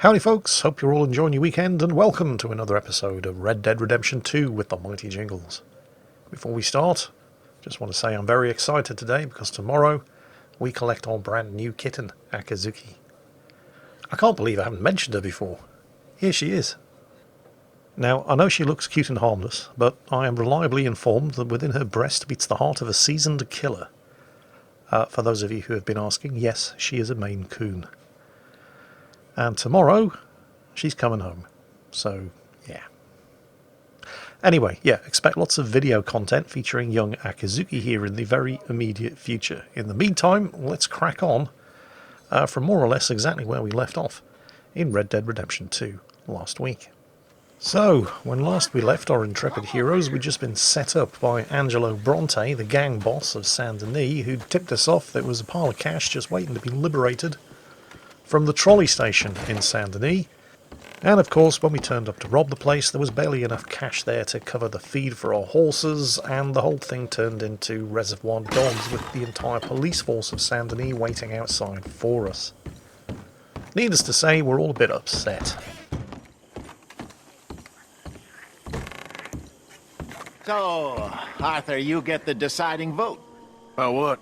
Howdy folks, hope you're all enjoying your weekend and welcome to another episode of Red Dead Redemption 2 with the mighty Jingles. Before we start, just want to say I'm very excited today because tomorrow we collect our brand new kitten, Akazuki. I can't believe I haven't mentioned her before. Here she is. Now, I know she looks cute and harmless, but I am reliably informed that within her breast beats the heart of a seasoned killer. For those of you who have been asking, yes, she is a Maine Coon. And tomorrow, she's coming home. So, yeah. Anyway, expect lots of video content featuring young Akazuki here in the very immediate future. In the meantime, let's crack on from more or less exactly where we left off in Red Dead Redemption 2 last week. So, when last we left our intrepid heroes, we'd just been set up by Angelo Bronte, the gang boss of Saint Denis, who'd tipped us off there was a pile of cash just waiting to be liberated from the trolley station in Saint Denis. And of course, when we turned up to rob the place, there was barely enough cash there to cover the feed for our horses, and the whole thing turned into reservoir dogs with the entire police force of Saint Denis waiting outside for us. Needless to say, we're all a bit upset. So, Arthur, you get the deciding vote. About what?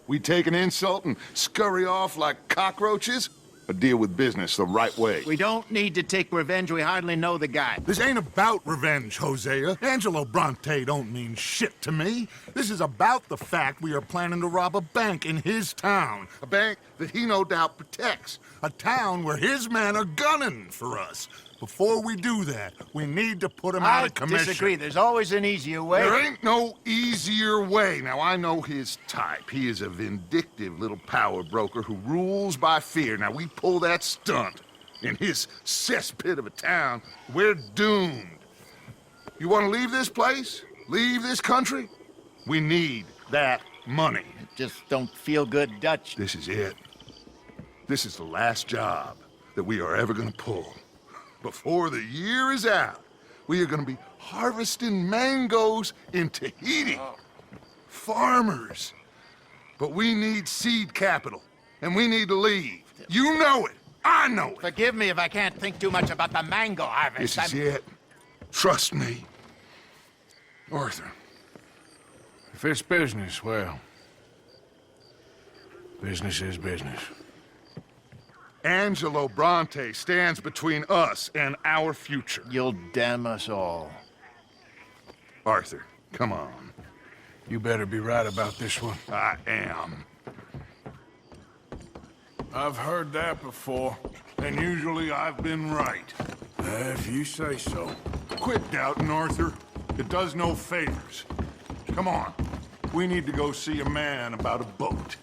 We take an insult and scurry off like cockroaches? Or deal with business the right way? We don't need to take revenge. We hardly know the guy. This ain't about revenge, Hosea. Angelo Bronte don't mean shit to me. This is about the fact we are planning to rob a bank in his town. A bank that he no doubt protects. A town where his men are gunning for us. Before we do that, we need to put him out of commission. I disagree. There's always an easier way. There ain't no easier way. Now, I know his type. He is a vindictive little power broker who rules by fear. Now, we pull that stunt in his cesspit of a town, we're doomed. You want to leave this place? Leave this country? We need that money. Just don't feel good, Dutch. This is it. This is the last job that we are ever going to pull. Before the year is out, we are going to be harvesting mangoes in Tahiti. Farmers. But we need seed capital, and we need to leave. You know it. I know it. Forgive me if I can't think too much about the mango harvest. This is it. Trust me. Arthur. If it's business, well, business is business. Angelo Bronte stands between us and our future. You'll damn us all. Arthur, come on. You better be right about this one. I am. I've heard that before. And usually I've been right. If you say so. Quit doubting, Arthur. It does no favors. Come on. We need to go see a man about a boat.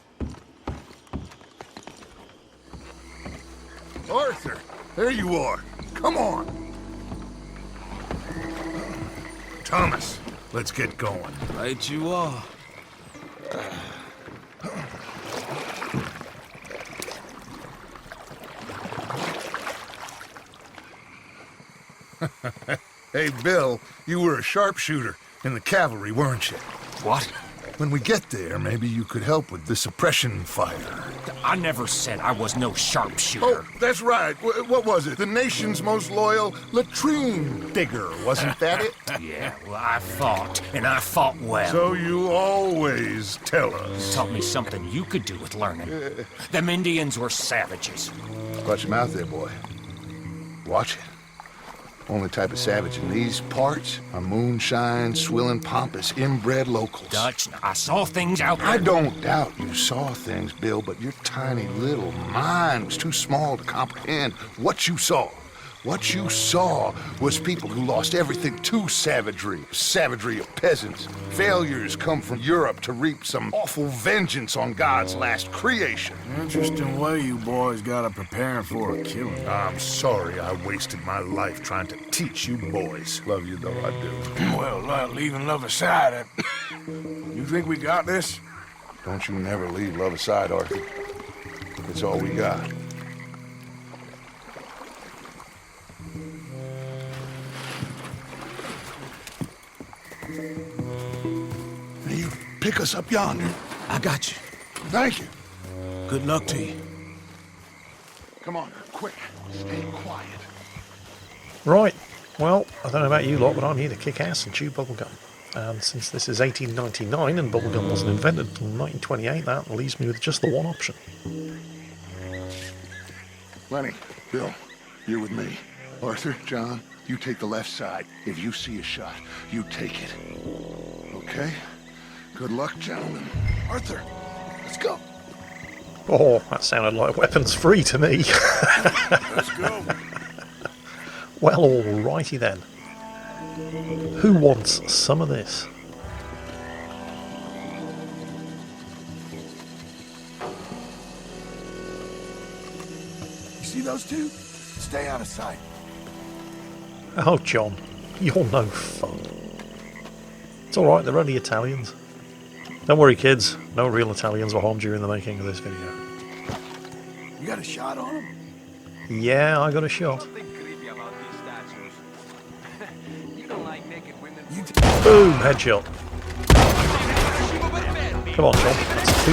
Arthur, there you are. Come on. Thomas, let's get going. Right you are. Hey, Bill, you were a sharpshooter in the cavalry, weren't you? What? When we get there, maybe you could help with the suppression fire. I never said I was no sharpshooter. Oh, that's right. What was it? The nation's most loyal latrine digger, wasn't that it? Yeah, well, I fought, and I fought well. So you always tell us. Taught me something you could do with learning. Them Indians were savages. Watch your mouth there, boy. Watch it. Only type of savage in these parts are moonshine, swilling, pompous, inbred locals. Dutch, I saw things out there. I don't doubt you saw things, Bill, but your tiny little mind was too small to comprehend what you saw. What you saw was people who lost everything to savagery. Savagery of peasants. Failures come from Europe to reap some awful vengeance on God's last creation. Interesting way you boys got to prepare for a killing. I'm sorry I wasted my life trying to teach you boys. Love you, though, I do. Well, leaving love aside, you think we got this? Don't you never leave love aside, Arthur. It's all we got. You pick us up yonder. I got you. Thank you. Good luck to you. Come on, quick. Stay quiet. Right, well, I don't know about you lot, but I'm here to kick ass and chew bubblegum. And since this is 1899 and bubblegum wasn't invented until 1928, that leaves me with just the one option. Lenny, Bill, you're with me. Arthur, John, you take the left side. If you see a shot, you take it. Okay? Good luck, gentlemen. Arthur, let's go. Oh, that sounded like weapons free to me. Let's go. Well, alrighty then. Who wants some of this? You see those two? Stay out of sight. Oh, John, you're no fun. It's alright, they're only Italians. Don't worry, kids. No real Italians were harmed during the making of this video. You got a shot on them? Yeah, I got a shot. Boom, headshot. Come on, John. That's €2.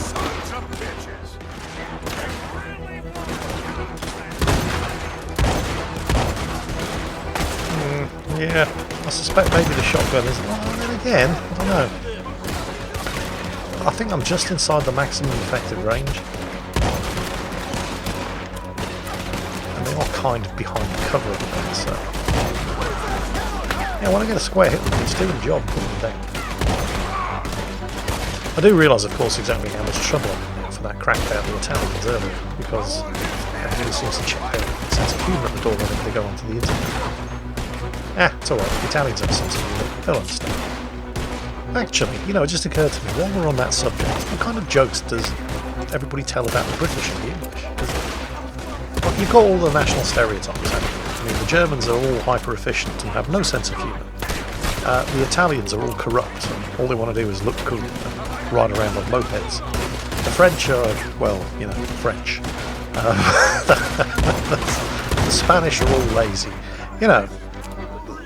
Sons of bitches. Yeah, I suspect maybe the shotgun is... Well, then again, I don't know. I think I'm just inside the maximum effective range. And they are kind of behind the cover of the bit, so... Yeah, when I get a square hit with them, it's doing the job, putting them down. I do realise, of course, exactly how much trouble I'm in for that crack about the Italians earlier, because everybody seems to check their sense of humour at the door whenever they go onto the internet. It's alright, the Italians have a sense of humour, they'll understand. Actually, you know, it just occurred to me, while we're on that subject, what kind of jokes does everybody tell about the British and the English? Well, you've got all the national stereotypes, haven't you? I mean, the Germans are all hyper-efficient and have no sense of humour. The Italians are all corrupt and all they want to do is look cool and ride around on mopeds. The French are, well, you know, French. The Spanish are all lazy. You know,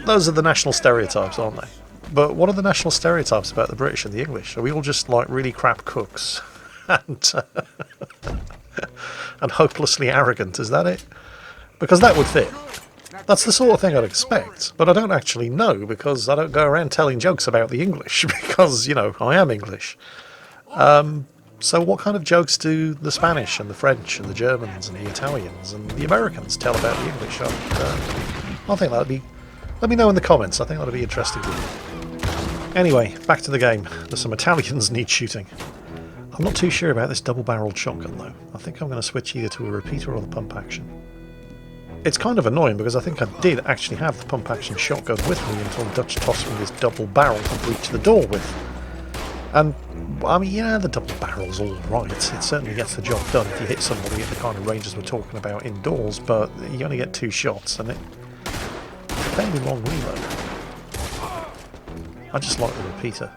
those are the national stereotypes, aren't they? But what are the national stereotypes about the British and the English? Are we all just like really crap cooks and and hopelessly arrogant? Is that it? Because that would fit. That's the sort of thing I'd expect, but I don't actually know because I don't go around telling jokes about the English because, you know, I am English. So what kind of jokes do the Spanish and the French and the Germans and the Italians and the Americans tell about the English? I think that'd be... Let me know in the comments. I think that'd be interesting. Anyway, back to the game. There's some Italians need shooting. I'm not too sure about this double-barreled shotgun though. I think I'm going to switch either to a repeater or the pump action. It's kind of annoying because I think I did actually have the pump action shotgun with me until Dutch tossed me this double barrel to breach the door with. And, I mean, yeah, the double barrel's all right. It certainly gets the job done if you hit somebody at the kind of ranges we're talking about indoors, but you only get 2 shots and it's a fairly long reload. I just like the repeater.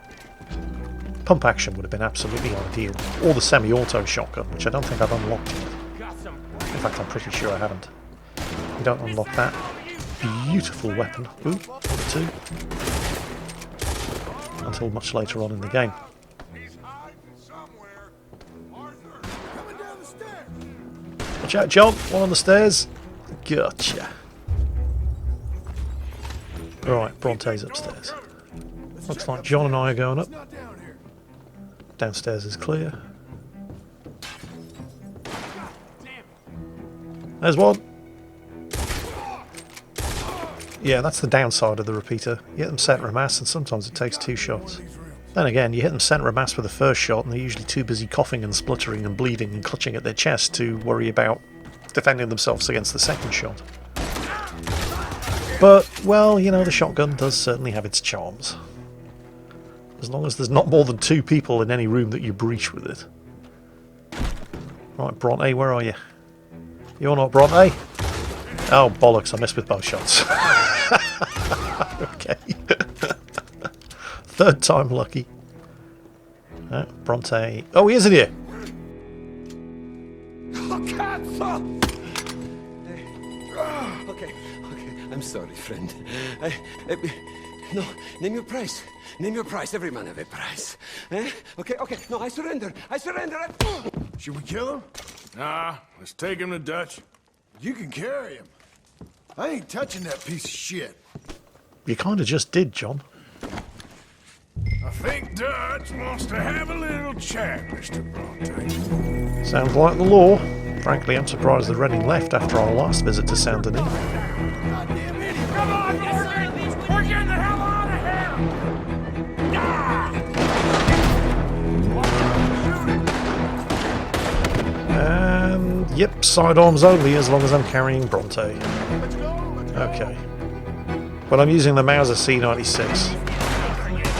Pump action would have been absolutely ideal. Or the semi-auto shotgun, which I don't think I've unlocked yet. In fact, I'm pretty sure I haven't. You don't unlock that beautiful weapon. Ooh, number 2. Until much later on in the game. Watch out, John! One on the stairs. Gotcha. Right, Bronte's upstairs. Looks like John and I are going up. Downstairs is clear. There's one. Yeah, that's the downside of the repeater. You hit them centre of mass and sometimes it takes 2 shots. Then again, you hit them centre of mass with the first shot and they're usually too busy coughing and spluttering and bleeding and clutching at their chest to worry about defending themselves against the second shot. But, well, you know, the shotgun does certainly have its charms. As long as there's not more than 2 people in any room that you breach with it. Right, Bronte, where are you? You're not Bronte? Oh, bollocks, I missed with both shots. Okay. 3rd time lucky. Bronte. Oh, he is in here! Okay, I'm sorry, friend. No, name your price. Name your price. Every man have a price. Okay, no, I surrender. Should we kill him? Nah, let's take him to Dutch. You can carry him. I ain't touching that piece of shit. You kind of just did, John. I think Dutch wants to have a little chat, Mr. Bronte. Sounds like the law. Frankly, I'm surprised that Redding left after our last visit to Saint Denis. Goddamn idiot. Come on, we're getting the hell out of here! And yep, sidearms only as long as I'm carrying Bronte. Okay. Well, I'm using the Mauser C96.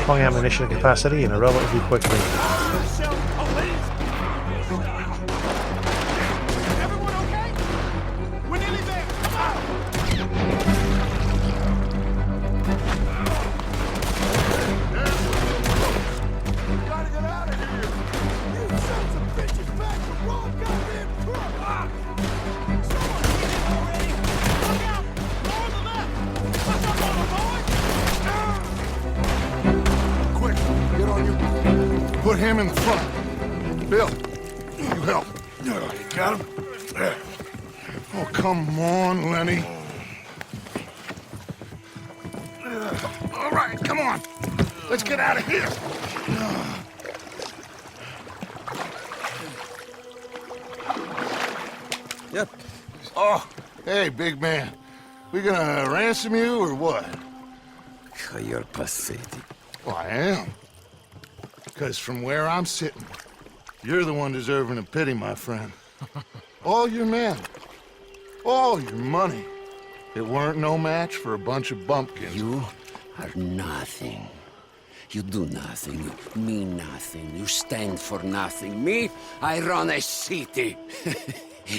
High ammunition capacity and a relatively quick reload. Everyone okay? We're nearly there. Come on! Gotta get out of here. You sons of bitches back the wrong goddamn truck. Someone get in already! Look out! More on the left! What's up, little boy? Quick, get on your... Put him in the front. Bill, you help. You got him? There. Oh, come on, Lenny. All right, come on. Let's get out of here. Yep. Oh, hey, big man. We gonna ransom you or what? You're pathetic. Well, I am. Because from where I'm sitting, you're the one deserving of pity, my friend. All your men, all your money, it weren't no match for a bunch of bumpkins. You are nothing. You do nothing. You mean nothing. You stand for nothing. Me, I run a city.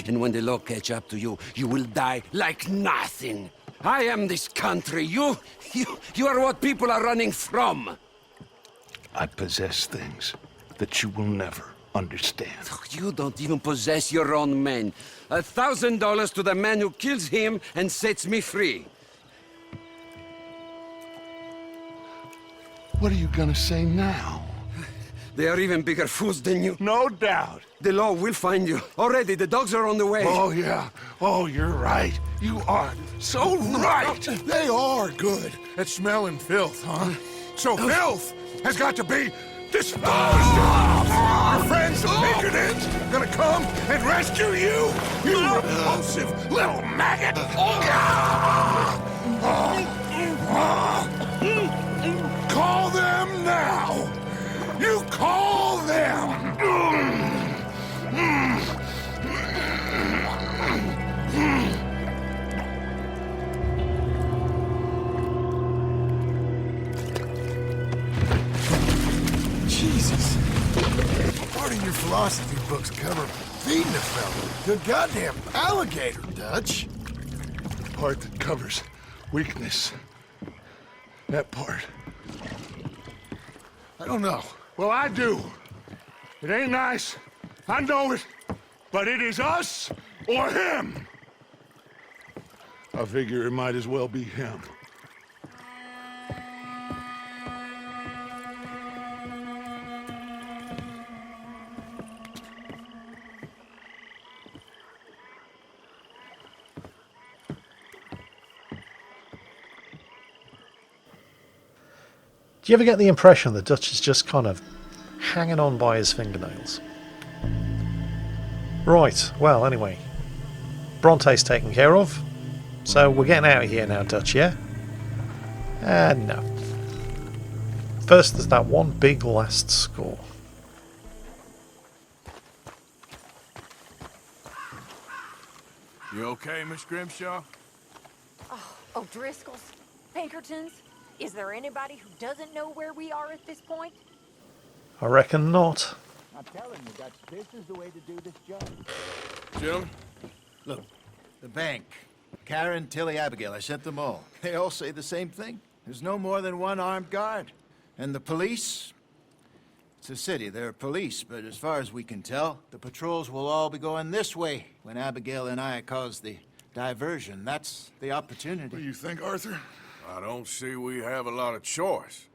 And when the law catch up to you, you will die like nothing. I am this country. You are what people are running from. I possess things that you will never understand. You don't even possess your own men. $1,000 to the man who kills him and sets me free. What are you gonna say now? They are even bigger fools than you. No doubt. The law will find you. Already, the dogs are on the way. Oh, yeah. Oh, you're right. You are so right. They are good at smelling filth, huh? So filth has got to be disposed of. Your friends the Pinkertons gonna come and rescue you, you repulsive little maggot. Call them now. You call them. Jesus. Part of your philosophy books cover feeding a fella to a goddamn alligator, Dutch. Part that covers weakness. That part. I don't know. Well, I do. It ain't nice. I know it. But it is us or him. I figure it might as well be him. Do you ever get the impression that Dutch is just kind of hanging on by his fingernails? Right, well, anyway. Bronte's taken care of. So we're getting out of here now, Dutch, yeah? No. First, there's that one big last score. You okay, Miss Grimshaw? O'Driscoll's? Pinkertons? Is there anybody who doesn't know where we are at this point? I reckon not. I'm telling you, Dutch, this is the way to do this job. Gentlemen? Look, the bank, Karen, Tilly, Abigail, I sent them all. They all say the same thing. There's no more than one armed guard. And the police? It's a city, there are police, but as far as we can tell, the patrols will all be going this way when Abigail and I cause the diversion. That's the opportunity. What do you think, Arthur? I don't see we have a lot of choice.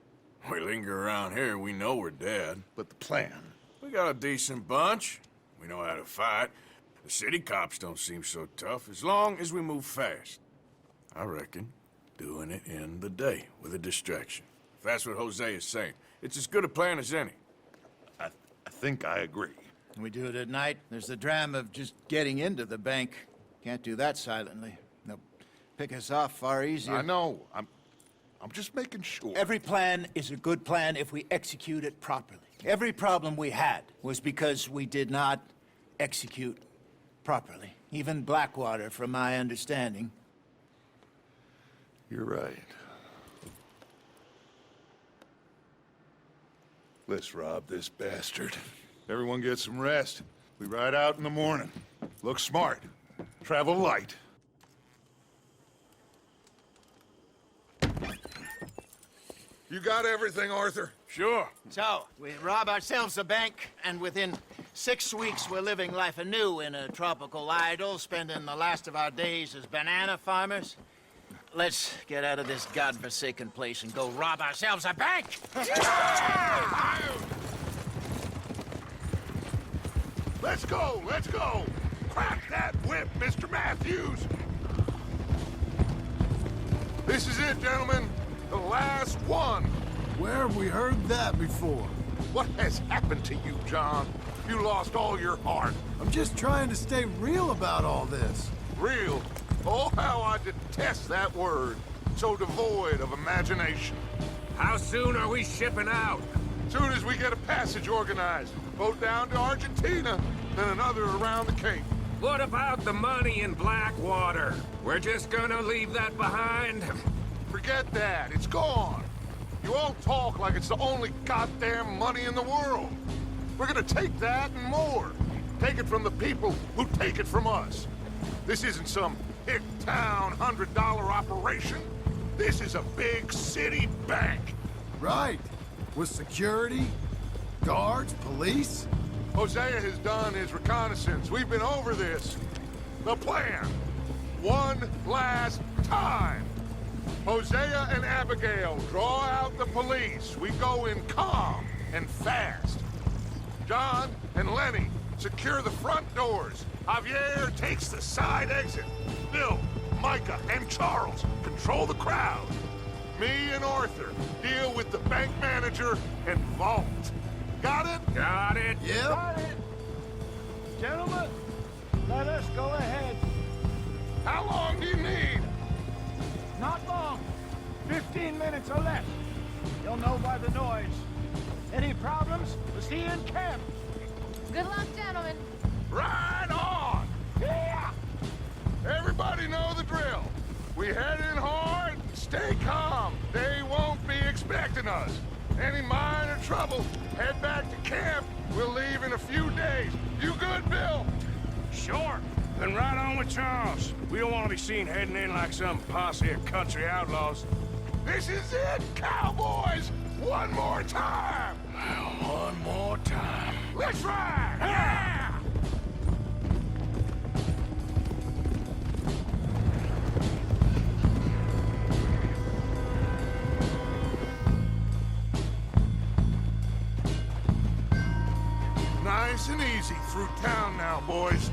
We linger around here, we know we're dead. But the plan. We got a decent bunch. We know how to fight. The city cops don't seem so tough as long as we move fast. I reckon doing it in the day with a distraction. If that's what Jose is saying, it's as good a plan as any. I think I agree. We do it at night. There's the drama of just getting into the bank. Can't do that silently. They'll pick us off far easier. I know. I'm just making sure. Every plan is a good plan if we execute it properly. Every problem we had was because we did not execute properly. Even Blackwater, from my understanding. You're right. Let's rob this bastard. Everyone get some rest. We ride out in the morning. Look smart. Travel light. You got everything, Arthur? Sure. So, we rob ourselves a bank, and within 6 weeks we're living life anew in a tropical idyll, spending the last of our days as banana farmers. Let's get out of this godforsaken place and go rob ourselves a bank! Let's go! Let's go! Crack that whip, Mr. Matthews! This is it, gentlemen. The last one. Where have we heard that before? What has happened to you, John? You lost all your heart. I'm just trying to stay real about all this. Real? Oh, how I detest that word. So devoid of imagination. How soon are we shipping out? Soon as we get a passage organized. Boat down to Argentina, then another around the Cape. What about the money in Blackwater? We're just gonna leave that behind? Forget that. It's gone. You all talk like it's the only goddamn money in the world. We're gonna take that and more. Take it from the people who take it from us. This isn't some hick town $100 operation. This is a big city bank. Right. With security, guards, police. Hosea has done his reconnaissance. We've been over this. The plan. One last time. Hosea and Abigail draw out the police. We go in calm and fast. John and Lenny secure the front doors. Javier takes the side exit. Bill, Micah, and Charles control the crowd. Me and Arthur deal with the bank manager and vault. Got it? Got it. Yep. Got it. Gentlemen, let us go ahead. How long do you need? Not long. 15 minutes or less. You'll know by the noise. Any problems? We'll see you in camp. Good luck, gentlemen. Right on! Yeah! Everybody know the drill. We head in hard, stay calm. They won't be expecting us. Any minor trouble, head back to camp. We'll leave in a few days. You good, Bill? Sure. Then right on with Charles. We don't want to be seen heading in like some posse of country outlaws. This is it, cowboys! One more time! One more time. Let's ride! Yeah! Nice and easy through town now, boys.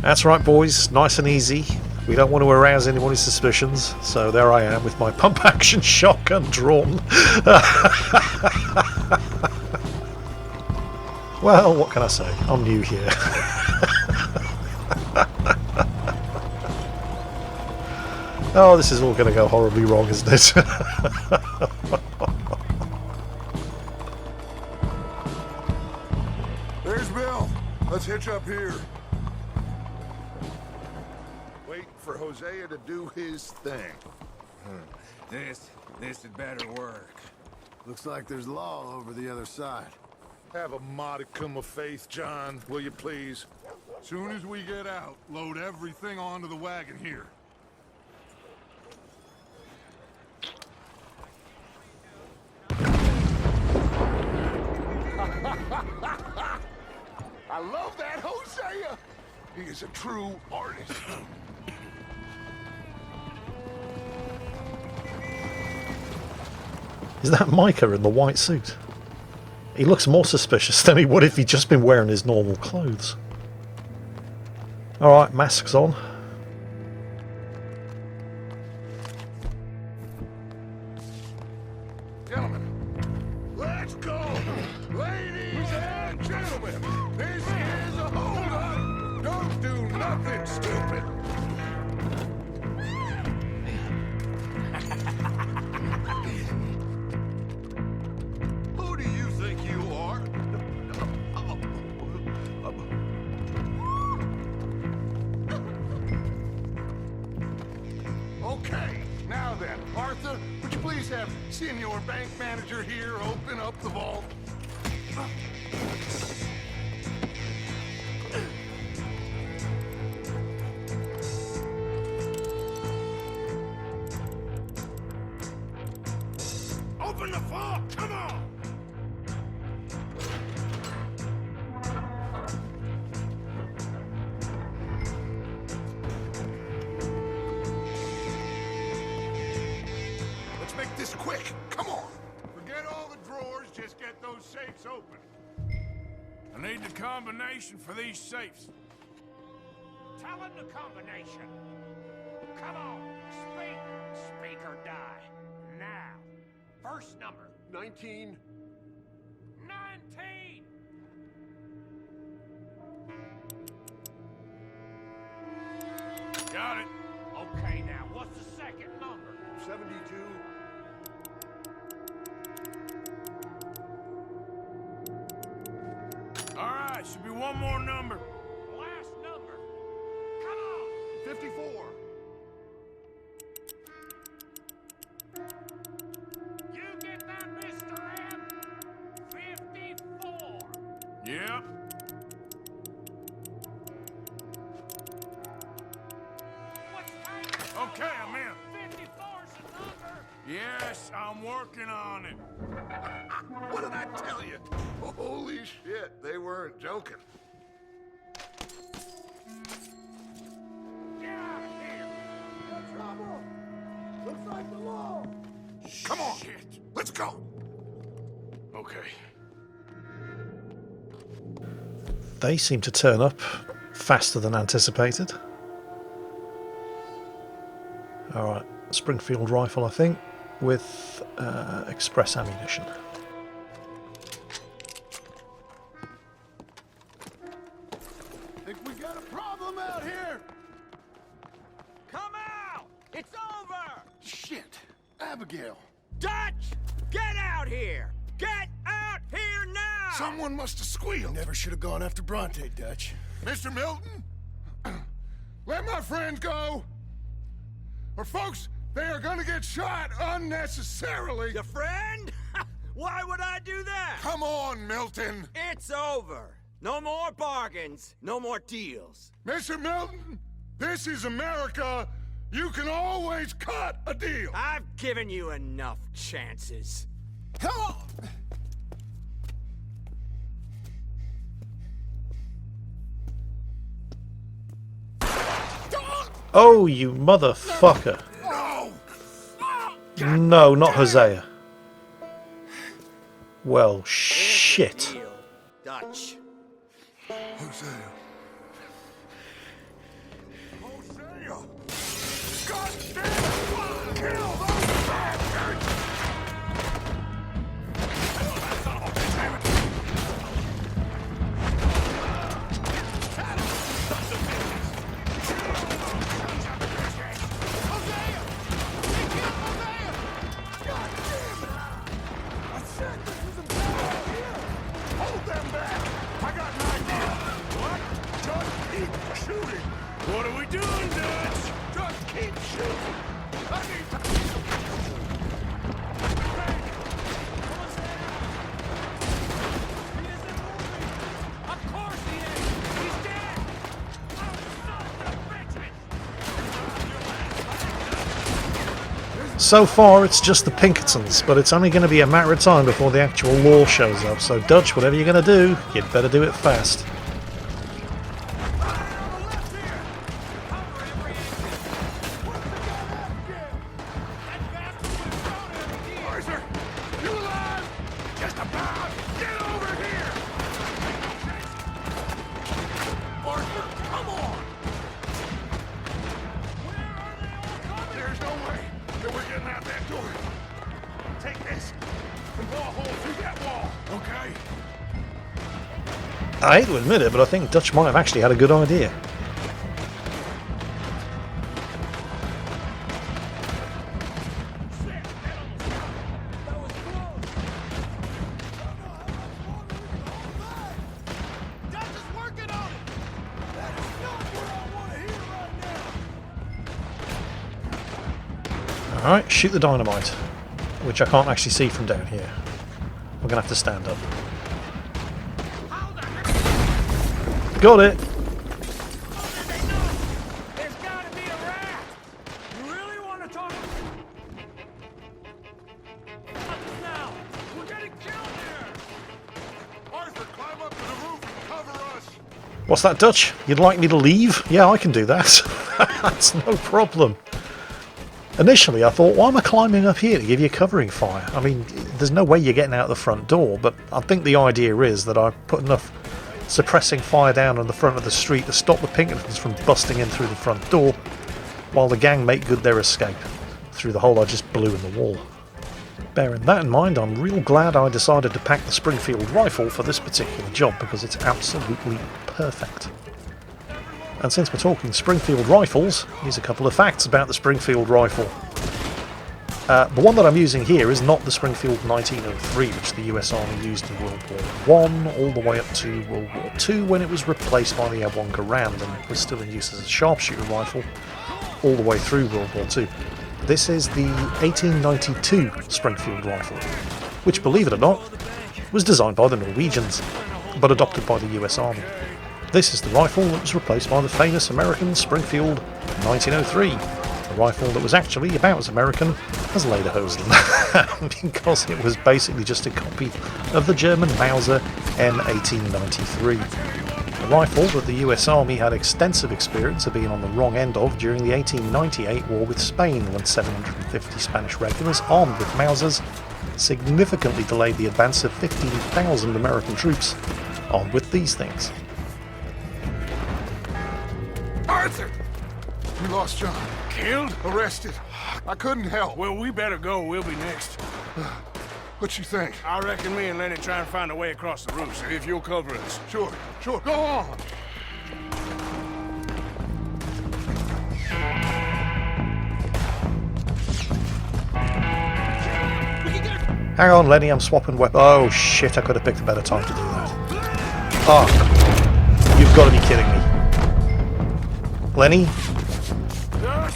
That's right, boys. Nice and easy. We don't want to arouse anybody's suspicions, so there I am with my pump-action shotgun drawn. Well, what can I say? I'm new here. Oh, this is all going to go horribly wrong, isn't it? There's Bill. Let's hitch up here. Wait for Hosea to do his thing. This had better work. Looks like there's law over the other side. Have a modicum of faith, John, will you please? Soon as we get out, load everything onto the wagon here. I love that Hosea! He is a true artist. Is that Micah in the white suit? He looks more suspicious than he would if he'd just been wearing his normal clothes. Alright, masks on. Gentlemen, let's go! Ladies and gentlemen, this is a hold-up! Don't do nothing stupid! Who do you think you are? Okay, now then, Arthur, would you please have Senior Bank Manager here open up the vault? Open the vault! Come on! Let's make this quick. Come on. Forget all the drawers. Just get those safes open. I need the combination for these safes. Tell him the combination. Come on, speak. Speak or die. Now. First number. 19. 19! Got it. Okay, now, what's the second number? 72. All right, should be one more number. Last number. Come on! 54. You get that, Mr. M? 54. Yep. What's taking Okay, I'm in. 54's the number. Yes, I'm working on it. What did I tell you? Holy shit, they weren't joking. Get out of here. Come on, let's go. Okay. They seem to turn up faster than anticipated. Alright, Springfield rifle, I think, with express ammunition. Think we got a problem out here. Come out! It's over! Shit. Abigail. Dutch! Get out here! Get out here now! Someone must have squealed. Never should have gone after Bronte, Dutch. Mr. Milton, let my friends go. Or folks, they are gonna get shot unnecessarily. Your friend? Why would I do that? Come on, Milton. It's over. No more bargains. No more deals. Mr. Milton, this is America. You can always cut a deal. I've given you enough chances. Come on! Oh, you motherfucker. No! No, not Hosea. Well, shit. Deal, Dutch. Hosea. Hosea! God damn it! Kill those bastards! Hold them back! I got an idea! What? Just keep shooting! What are we doing, Dutch? Just keep shooting! I need to... Of course he is! He's dead! Oh, son of a bitch! So far, it's just the Pinkertons, but it's only going to be a matter of time before the actual law shows up. So, Dutch, whatever you're going to do, you'd better do it fast. Arthur! You alive? Just about! Get over here! Arthur, come on! I hate to admit it, but I think Dutch might have actually had a good idea. Alright, shoot the dynamite, which I can't actually see from down here. We're going to have to stand up. Got it! There's gotta be a rat! You really want to talk? Now! We're getting killed here! Arthur, climb up to the roof and cover us! What's that, Dutch? You'd like me to leave? Yeah, I can do that. That's no problem. Initially, I thought, why am I climbing up here to give you covering fire? I mean, there's no way you're getting out the front door, but I think the idea is that I put enough suppressing fire down on the front of the street to stop the Pinkertons from busting in through the front door, while the gang make good their escape through the hole I just blew in the wall. Bearing that in mind, I'm real glad I decided to pack the Springfield rifle for this particular job, because it's absolutely perfect. And since we're talking Springfield rifles, here's a couple of facts about the Springfield rifle. The one that I'm using here is not the Springfield 1903, which the US Army used in World War I, all the way up to World War II, when it was replaced by the M1 Garand and was still in use as a sharpshooter rifle all the way through World War II. This is the 1892 Springfield rifle, which, believe it or not, was designed by the Norwegians, but adopted by the US Army. This is the rifle that was replaced by the famous American Springfield 1903, a rifle that was actually about as American as Lederhosen, because it was basically just a copy of the German Mauser M1893. A rifle that the US Army had extensive experience of being on the wrong end of during the 1898 war with Spain, when 750 Spanish regulars armed with Mausers significantly delayed the advance of 15,000 American troops armed with these things. Arthur! We lost John. Killed? Arrested. I couldn't help. Well, we better go. We'll be next. What you think? I reckon me and Lenny try and find a way across the roof, so if you'll cover us. Sure, sure. Go on! Hang on, Lenny, I'm swapping weapons. Oh shit, I could have picked a better time to do that. Oh, you've got to be kidding me. Lenny? Josh?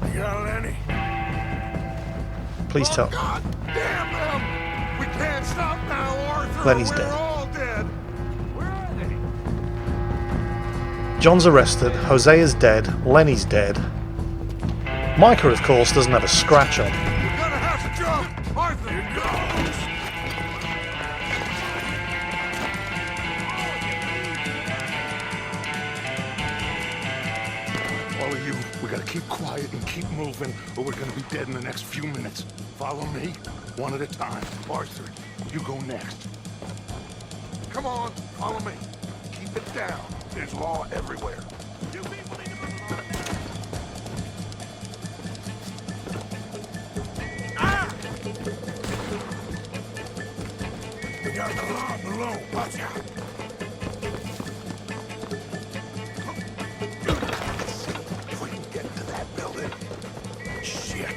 You got Lenny? Please tell. God damn them! We can't stop now, Arthur! Lenny's We're dead. all dead! Where are they? John's arrested, Jose is dead, Lenny's dead. Micah, of course, doesn't have a scratch on. We're gonna have to jump! Arthur! Here goes! All of you, we gotta keep quiet and keep moving, or we're gonna be dead in the next few minutes. Follow me, one at a time. Arthur, you go next. Come on, follow me. Keep it down. There's law everywhere. You people need to move along. Ah! We got the law below. Watch out. If we can get to that building. Shit.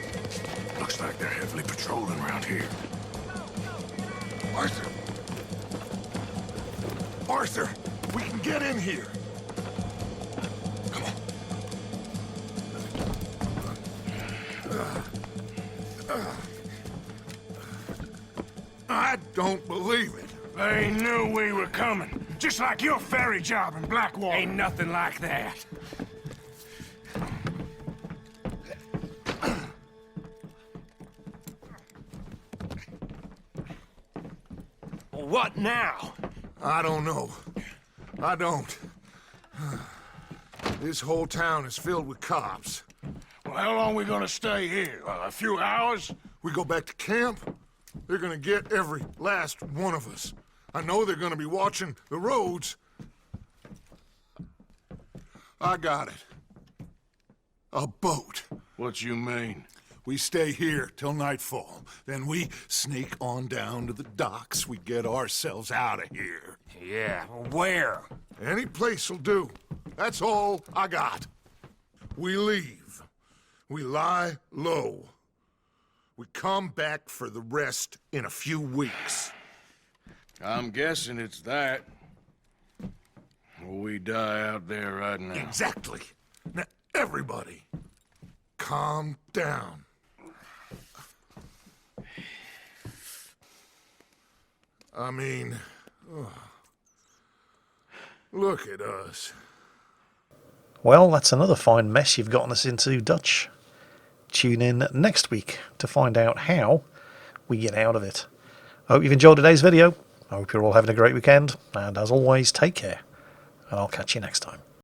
Looks like they're heavily patrolling around here. Arthur! Arthur! We can get in here! Come on. I don't believe it. They knew we were coming. Just like your ferry job in Blackwater. Ain't nothing like that. What now? I don't know. I don't. This whole town is filled with cops. Well, how long we gonna stay here? A few hours? We go back to camp, they're gonna get every last one of us. I know they're gonna be watching the roads. I got it. A boat. What you mean? We stay here till nightfall. Then we sneak on down to the docks. We get ourselves out of here. Yeah, where? Any place'll do. That's all I got. We leave. We lie low. We come back for the rest in a few weeks. I'm guessing it's that. We die out there right now. Exactly. Now, everybody, calm down. I mean, look at us. Well, that's another fine mess you've gotten us into, Dutch. Tune in next week to find out how we get out of it. I hope you've enjoyed today's video. I hope you're all having a great weekend, and as always, take care, and I'll catch you next time.